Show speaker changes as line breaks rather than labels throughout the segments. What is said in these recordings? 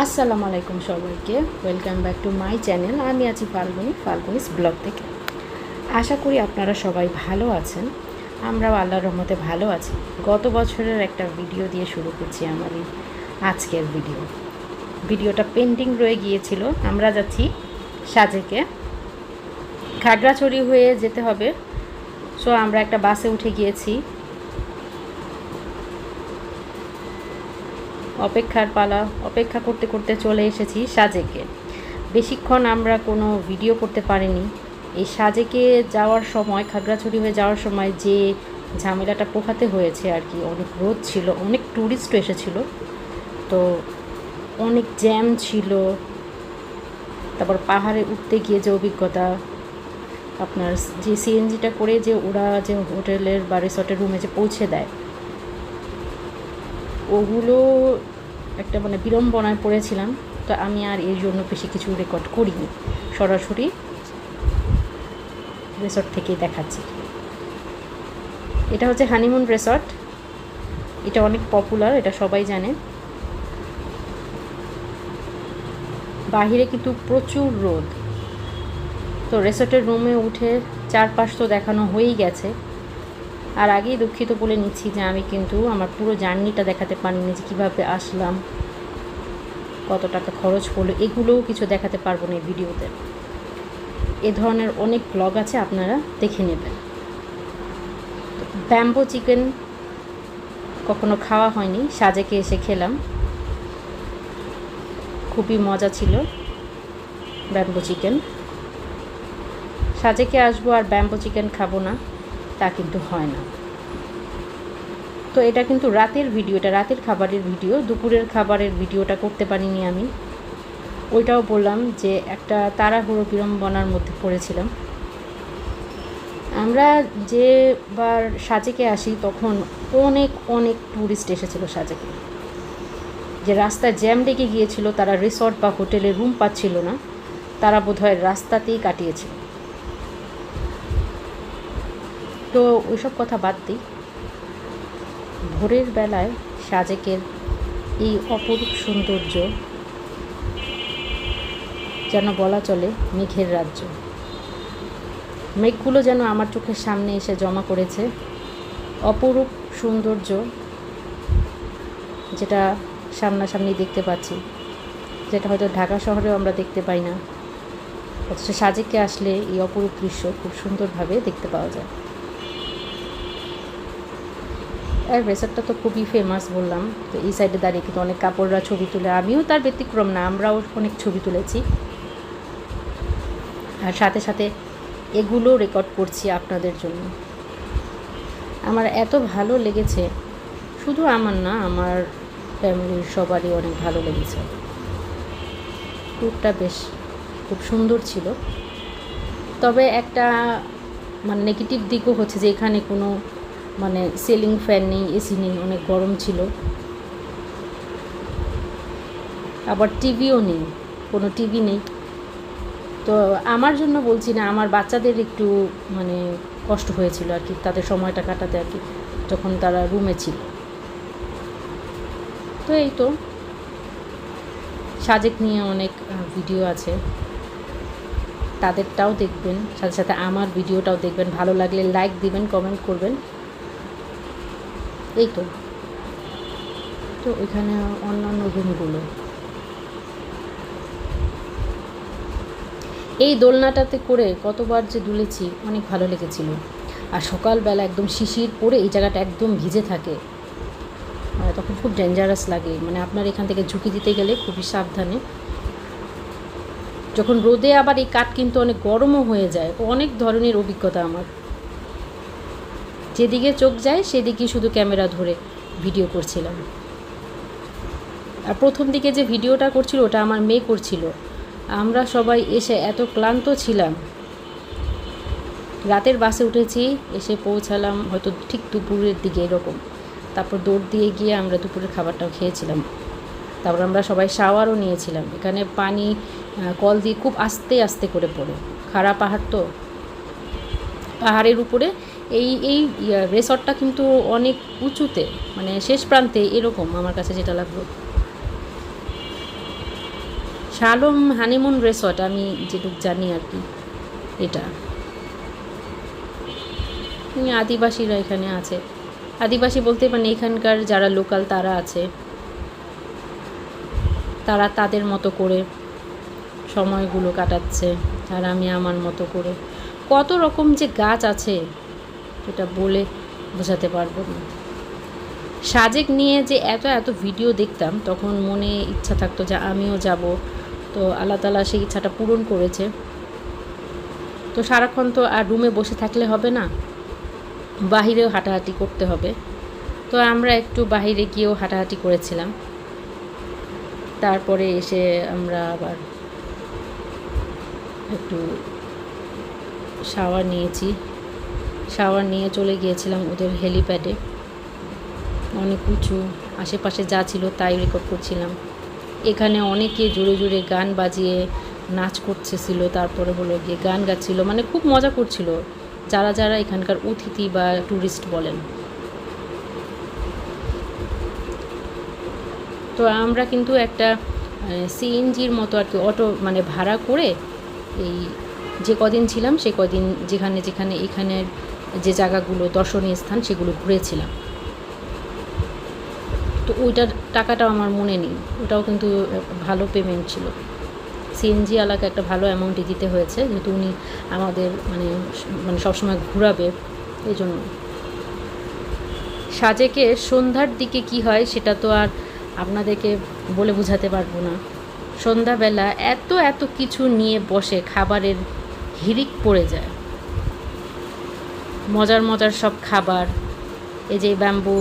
আসসালামু আলাইকুম সবাইকে, welcome back to my channel. আমি আছি ফাল্গুনিস ব্লগ থেকে। আশা করি আপনারা সবাই ভালো আছেন। আমরাও আল্লাহর রহমতে ভালো আছি। গত বছরের একটা ভিডিও দিয়ে শুরু করছি আমার এই আজকের ভিডিওটা পেন্ডিং রয়ে গিয়েছিল। আমরা যাচ্ছি সাজেকে, খাগড়াছড়ি হয়ে যেতে হবে। সো আমরা একটা বাসে উঠে গিয়েছি। অপেক্ষার পালা, অপেক্ষা করতে করতে চলে এসেছি সাজেকে। বেশিক্ষণ আমরা কোনো ভিডিও করতে পারিনি। এই সাজেকে যাওয়ার সময়, খাগড়াছড়ি হয়ে যাওয়ার সময় যে ঝামেলাটা পোহাতে হয়েছে আর কি, অনেক রোদ ছিল, অনেক ট্যুরিস্টও এসেছিলো, তো অনেক জ্যাম ছিল। তারপর পাহাড়ে উঠতে গিয়ে যে অভিজ্ঞতা, আপনার যে সিএনজিটা করে যে ওরা যে হোটেলের বা রিসর্টের রুমে যে পৌঁছে দেয়, ওগুলো একটা বিড়ম্বনায় পড়েছিলাম। তো আমি আর এর জন্য বেশি কিছু রেকর্ড করিনি, সরাসরি রিসর্ট থেকেই দেখাচ্ছি। এটা হচ্ছে হানিমুন রিসর্ট। এটা অনেক পপুলার, এটা সবাই জানে। বাহিরে কিন্তু প্রচুর রোদ। তো রিসর্টের রুমে উঠে চারপাশ তো দেখানো হয়েই গেছে। আর আগেই দুঃখিত বলে নিচ্ছি যে আমি কিন্তু আমার পুরো জার্নিটা দেখাতে পারিনি, যে কীভাবে আসলাম, কত টাকা খরচ পড়লো, এগুলোও কিছু দেখাতে পারবো না এই ভিডিওতে। এ ধরনের অনেক ব্লগ আছে, আপনারা দেখে নেবেন। ব্যাম্বো চিকেন কখনো খাওয়া হয়নি, সাজেকে এসে খেলাম, খুবই মজা ছিল ব্যাম্বো চিকেন। সাজেকে আসবো আর ব্যাম্বো চিকেন খাবো না, তা কিন্তু হয় না। তো এটা কিন্তু রাতের ভিডিও, এটা রাতের খাবারের ভিডিও। দুপুরের খাবারের ভিডিওটা করতে পারিনি আমি। ওইটাও বললাম যে একটা তাড়াহুড়ো বিড়ম্বনার মধ্যে পড়েছিলাম। আমরা যেবার সাজেকে আসি তখন অনেক অনেক ট্যুরিস্ট এসেছিলো সাজেকে, যে রাস্তায় জ্যাম লেগে গিয়েছিল, তারা রিসর্ট বা হোটেলে রুম পাচ্ছিল না, তারা বোধহয় রাস্তাতেই কাটিয়েছিল। তো ওইসব কথা বাদ দিই। ভোরের বেলায় সাজেকের এই অপরূপ সৌন্দর্য, যেন বলা চলে মেঘের রাজ্য। মেঘগুলো যেন আমার চোখের সামনে এসে জমা করেছে। অপরূপ সৌন্দর্য, যেটা সামনাসামনি দেখতে পাচ্ছি, যেটা হয়তো ঢাকা শহরেও আমরা দেখতে পাই না, অথচ সাজেকে আসলে এই অপরূপ দৃশ্য খুব সুন্দরভাবে দেখতে পাওয়া যায়। আর রিসর্টটা তো খুবই ফেমাস বললাম। তো এই সাইডে দাঁড়িয়ে কিন্তু অনেক কাপড়রা ছবি তুলে, আমিও তার ব্যতিক্রম না, আমরাও অনেক ছবি তুলেছি। আর সাথে সাথে এগুলো রেকর্ড করছি আপনাদের জন্য। আমার এত ভালো লেগেছে, শুধু আমার না, আমার ফ্যামিলির সবারই অনেক ভালো লেগেছে। ট্যুরটা বেশ খুব সুন্দর ছিল। তবে একটা নেগেটিভ দিকও হচ্ছে যে এখানে কোনো সিলিং ফ্যান নেই, এসি নেই, অনেক গরম ছিল। আবার টিভিও নেই, কোনো টিভি নেই। তো আমার জন্য বলছি না, আমার বাচ্চাদের একটু কষ্ট হয়েছিল আর কি, তাদের সময়টা কাটাতে আর কি, যখন তারা রুমে ছিল। তো এই তো, সাজেক নিয়ে অনেক ভিডিও আছে, তাদেরটাও দেখবেন, সাথে সাথে আমার ভিডিওটাও দেখবেন। ভালো লাগলে লাইক দিবেন, কমেন্ট করবেন। এই তো এখানে অন্যান্য রুমগুলো, এই দোলনাটাতে করে কতবার যে দুলেছি, অনেক ভালো লেগেছিল। আর সকালবেলা একদম শিশির পড়ে এই জায়গাটা একদম ভিজে থাকে, তখন খুব ডেঞ্জারাস লাগে। আপনার এখান থেকে ঝুঁকি দিতে গেলে খুবই সাবধানে। যখন রোদে আবার এই কাঠ কিন্তু অনেক গরমও হয়ে যায়। অনেক ধরনের অভিজ্ঞতা আমার, যেদিকে চোখ যায় সেদিকেই শুধু ক্যামেরা ধরে ভিডিও করছিলাম। আর প্রথম দিকে যে ভিডিওটা করছিল ওটা আমার মেয়ে করছিল। আমরা সবাই এসে এত ক্লান্ত ছিলাম। রাতের বাসে উঠেছি, এসে পৌঁছালাম হয়তো ঠিক দুপুরের দিকে এরকম। তারপর দৌড় দিয়ে গিয়ে আমরা দুপুরের খাবারটাও খেয়েছিলাম। তারপর আমরা সবাই শাওয়ারও নিয়েছিলাম। এখানে পানি কল দিয়ে খুব আস্তে আস্তে করে পড়ে, খাড়া পাহাড় তো, পাহাড়ের উপরে এই রিসর্টটা কিন্তু অনেক উঁচুতে, শেষ প্রান্তে এরকম আমার কাছে যেটা লাগলো। শালম হানিমুন রিসর্ট আমি যেটুকু জানি আর কি, এটা আদিবাসীরা এখানে আছে। আদিবাসী বলতে মানে এখানকার যারা লোকাল তারা আছে, তারা তাদের মতো করে সময়গুলো কাটাচ্ছে, আর আমি আমার মতো করে। কত রকম যে গাছ আছে এটা বলে বোঝাতে পারবো না। সাজেক নিয়ে যে এত এত ভিডিও দেখতাম, তখন মনে ইচ্ছা থাকতো যে আমিও যাব। তো আল্লাহ তাআলা সেই ইচ্ছাটা পূরণ করেছে। তো সারাক্ষণ তো আর রুমে বসে থাকলে হবে না, বাহিরেও হাঁটাহাঁটি করতে হবে। তো আমরা একটু বাহিরে গিয়েও হাঁটাহাঁটি করেছিলাম। তারপরে এসে আমরা আবার একটু শাওয়ার নিয়েছি, শাওয়ার নিয়ে চলে গিয়েছিলাম ওদের হেলিপ্যাডে। অনেক উঁচু, আশেপাশে যা ছিল তাই রেকর্ড করছিলাম। এখানে অনেকে জোরে জোরে গান বাজিয়ে নাচ করতেছিল, তারপরে হলো গিয়ে গান গাচ্ছিল, মানে খুব মজা করছিল যারা যারা এখানকার অতিথি বা ট্যুরিস্ট বলেন। তো আমরা কিন্তু একটা সিএনজির মতো আর কি অটো মানে ভাড়া করে এই যে কদিন ছিলাম সে কদিন যেখানে যেখানে এখানের যে জায়গাগুলো দর্শনীয় স্থান সেগুলো ঘুরেছিলাম। তো ওইটার টাকাটাও আমার মনে নেই, ওটাও কিন্তু ভালো পেমেন্ট ছিল। সিএনজি আলাকে একটা ভালো অ্যামাউন্টই দিতে হয়েছে, যেহেতু উনি আমাদের মানে মানে সবসময় ঘোরাবে এই জন্য। সাজেকে সন্ধ্যার দিকে কি হয় সেটা তো আর আপনাদেরকে বলে বোঝাতে পারবো না। সন্ধ্যাবেলা এত এত কিছু নিয়ে বসে, খাবারের হিড়িক পড়ে যায়, মজার মজার সব খাবার। এই যে ব্যাম্বু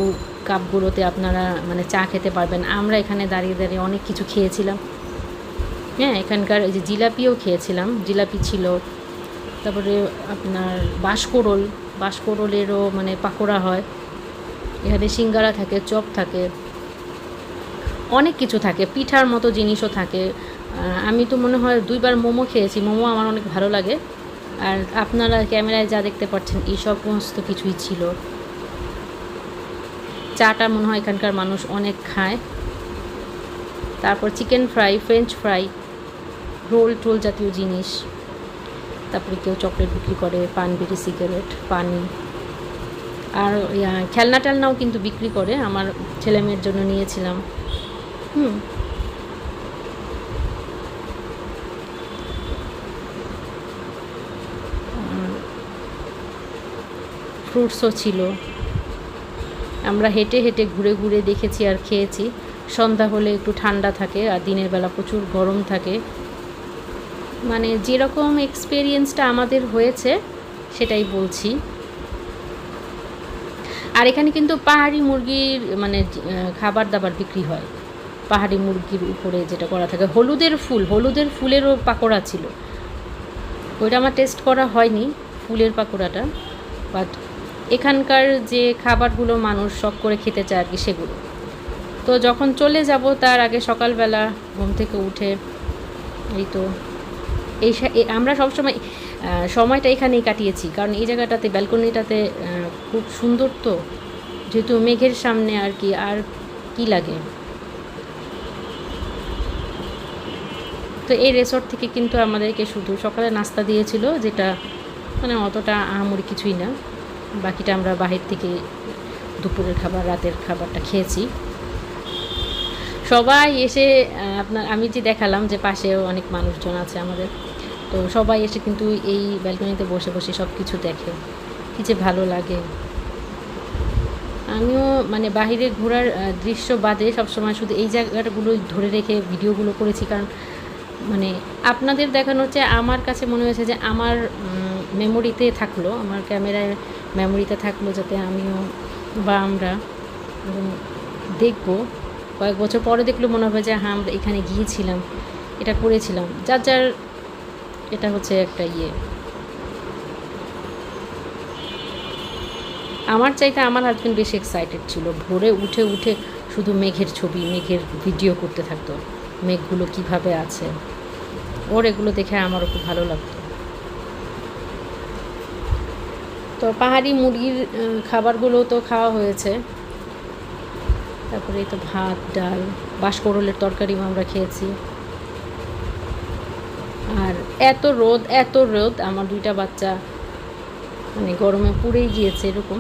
কাপগুলোতে আপনারা মানে চা খেতে পারবেন। আমরা এখানে দাঁড়িয়ে দাঁড়িয়ে অনেক কিছু খেয়েছিলাম। হ্যাঁ, এখানকার এই যে জিলাপিও খেয়েছিলাম, জিলাপি ছিল। তারপরে আপনার বাঁশকরলেরও মানে পাকোড়া হয়। এখানে সিঙ্গারা থাকে, চপ থাকে, অনেক কিছু থাকে, পিঠার মতো জিনিসও থাকে। আমি তো মনে হয় 2বার মোমো খেয়েছি, মোমো আমার অনেক ভালো লাগে। আর আপনারা ক্যামেরায় যা দেখতে পাচ্ছেন এই সমস্ত কিছুই ছিল। চাটা মনে হয় এখানকার মানুষ অনেক খায়। তারপর chicken fry, French fry, toll জাতীয় জিনিস। তারপরে কেউ চকলেট বিক্রি করে, পান, বিড়ি, সিগারেট, পানি, আর খেলনা টেলনাও কিন্তু বিক্রি করে। আমার ছেলে মেয়ের জন্য নিয়েছিলাম। ফ্রুটসও ছিল। আমরা হেঁটে হেঁটে ঘুরে ঘুরে দেখেছি আর খেয়েছি। সন্ধ্যা হলে একটু ঠান্ডা থাকে, আর দিনের বেলা প্রচুর গরম থাকে। মানে যেরকম এক্সপেরিয়েন্সটা আমাদের হয়েছে সেটাই বলছি। আর এখানে কিন্তু পাহাড়ি মুরগির মানে খাবার দাবার বিক্রি হয়। পাহাড়ি মুরগির উপরে যেটা করা থাকে, হলুদের ফুলেরও পাকোড়া ছিল। ওইটা আমার টেস্ট করা হয়নি, ফুলের পাকোড়াটা। বাট এখানকার যে খাবারগুলো মানুষ শখ করে খেতে চায় আর কি, সেগুলো। তো যখন চলে যাব তার আগে সকালবেলা ঘুম থেকে উঠে এই তো আমরা সবসময় সময়টা এখানেই কাটিয়েছি, কারণ এই জায়গাটাতে ব্যালকনিটাতে খুব সুন্দর। তো যেহেতু মেঘের সামনে আর কি, আর কি লাগে। তো এই রিসর্ট থেকে কিন্তু আমাদেরকে শুধু সকালে নাস্তা দিয়েছিল, যেটা মানে অতটা আহামরি কিছুই না। বাকিটা আমরা বাহির থেকে দুপুরের খাবার, রাতের খাবারটা খেয়েছি। সবাই এসে আমি যে দেখালাম যে পাশেও অনেক মানুষজন আছে আমাদের, তো সবাই এসে কিন্তু এই ব্যালকনিতে বসে বসে সব কিছু দেখে, কী যে ভালো লাগে। আমিও মানে বাহিরে ঘোরার দৃশ্য বাদে সবসময় শুধু এই জায়গাগুলোই ধরে রেখে ভিডিওগুলো করেছি, কারণ মানে আপনাদের দেখানো হচ্ছে, আমার কাছে মনে হয়েছে যে আমার মেমোরিতে থাকলো, আমার ক্যামেরায় মেমোরিতে থাকলো, যাতে আমিও বা আমরা দেখবো কয়েক বছর পরে দেখলে মনে হবে যে হ্যাঁ আমরা এখানে গিয়েছিলাম, এটা করেছিলাম। যার এটা হচ্ছে একটা আমার চাইতে আমার হাজব্যান্ড বেশি এক্সাইটেড ছিল। ভোরে উঠে উঠে শুধু মেঘের ছবি, মেঘের ভিডিও করতে থাকতো, মেঘগুলো কিভাবে আছে। ওর এগুলো দেখে আমারও খুব ভালো লাগতো। তো পাহাড়ি মুরগির খাবারগুলো তো খাওয়া হয়েছে। তারপরে এই তো ভাত, ডাল, বাঁশকরলের তরকারিও আমরা খেয়েছি। এত রোদ আমার দুইটা বাচ্চা মানে গরমে পুড়েই গিয়েছে এরকম।